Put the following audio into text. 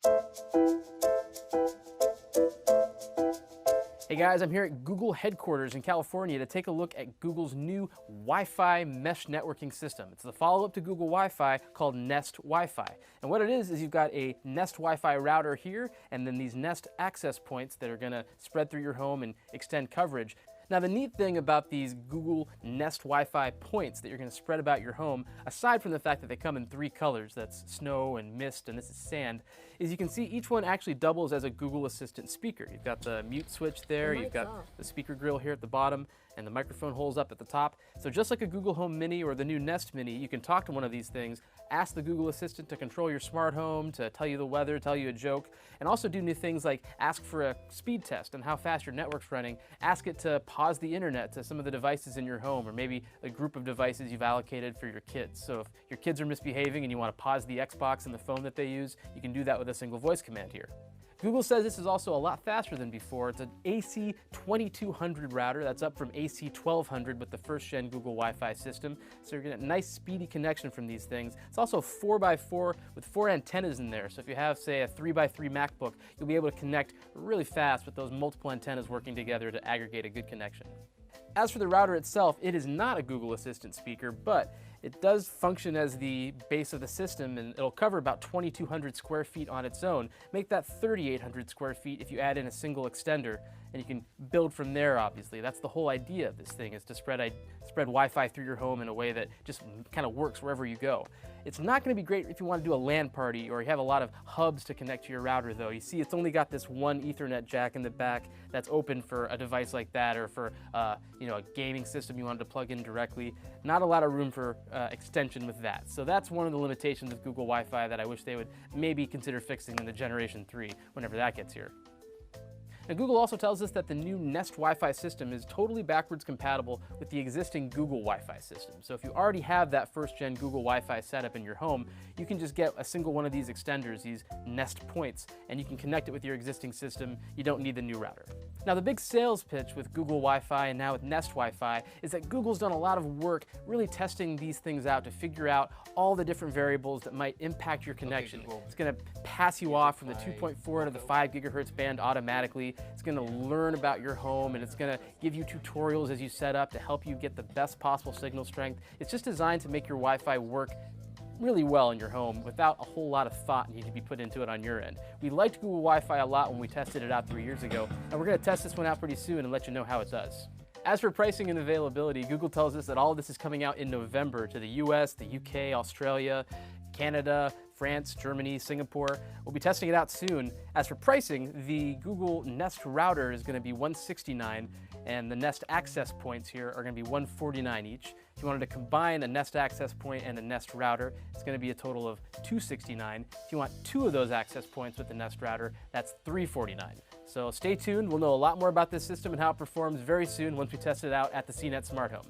Hey guys, I'm here at Google headquarters in California to take a look at Google's new Wi-Fi mesh networking system. It's the follow-up to Google Wi-Fi called Nest Wi-Fi. And what it is you've got a Nest Wi-Fi router here, and then these Nest access points that are going to spread through your home and extend coverage. Now the neat thing about these Google Nest Wi-Fi points that you're going to spread about your home, aside from the fact that they come in 3 colors, that's snow and mist and this is sand, is you can see each one actually doubles as a Google Assistant speaker. You've got the mute switch there, you've got the speaker grill here at the bottom, and the microphone holes up at the top. So just like a Google Home Mini or the new Nest Mini, you can talk to one of these things, ask the Google Assistant to control your smart home, to tell you the weather, tell you a joke, and also do new things like ask for a speed test and how fast your network's running, ask it to pause the internet to some of the devices in your home, or maybe a group of devices you've allocated for your kids. So if your kids are misbehaving and you want to pause the Xbox and the phone that they use, you can do that with a single voice command here. Google says this is also a lot faster than before. It's an AC 2200 router. That's up from AC 1200 with the first gen Google Wi-Fi system. So you're getting a nice speedy connection from these things. It's also 4x4 with 4 antennas in there. So if you have, say, a 3x3 MacBook, you'll be able to connect really fast with those multiple antennas working together to aggregate a good connection. As for the router itself, it is not a Google Assistant speaker, but it does function as the base of the system, and it'll cover about 2,200 square feet on its own. Make that 3,800 square feet if you add in a single extender, and you can build from there, obviously. That's the whole idea of this thing, is to spread Wi-Fi through your home in a way that just kind of works wherever you go. It's not going to be great if you want to do a LAN party or you have a lot of hubs to connect to your router, though. You see, it's only got this one Ethernet jack in the back that's open for a device like that, or for a gaming system you wanted to plug in directly. Not a lot of room for extension with that. So that's one of the limitations of Google Wi-Fi that I wish they would maybe consider fixing in the Generation 3 whenever that gets here. Now, Google also tells us that the new Nest Wi-Fi system is totally backwards compatible with the existing Google Wi-Fi system. So if you already have that first-gen Google Wi-Fi setup in your home, you can just get a single one of these extenders, these Nest points, and you can connect it with your existing system. You don't need the new router. Now, the big sales pitch with Google Wi-Fi and now with Nest Wi-Fi is that Google's done a lot of work really testing these things out to figure out all the different variables that might impact your connection. It's going to pass you off from the 2.4 to the 5 gigahertz band automatically. It's going to learn about your home, and it's going to give you tutorials as you set up to help you get the best possible signal strength. It's just designed to make your Wi-Fi work really well in your home without a whole lot of thought need to be put into it on your end. We liked Google Wi-Fi a lot when we tested it out 3 years ago, and we're going to test this one out pretty soon and let you know how it does. As for pricing and availability, Google tells us that all of this is coming out in November to the US, the UK, Australia, Canada, France, Germany, Singapore. We'll be testing it out soon. As for pricing, the Google Nest router is going to be $169, and the Nest access points here are going to be $149 each. If you wanted to combine a Nest access point and a Nest router, it's going to be a total of $269. If you want 2 of those access points with the Nest router, that's $349. So stay tuned. We'll know a lot more about this system and how it performs very soon once we test it out at the CNET Smart Home.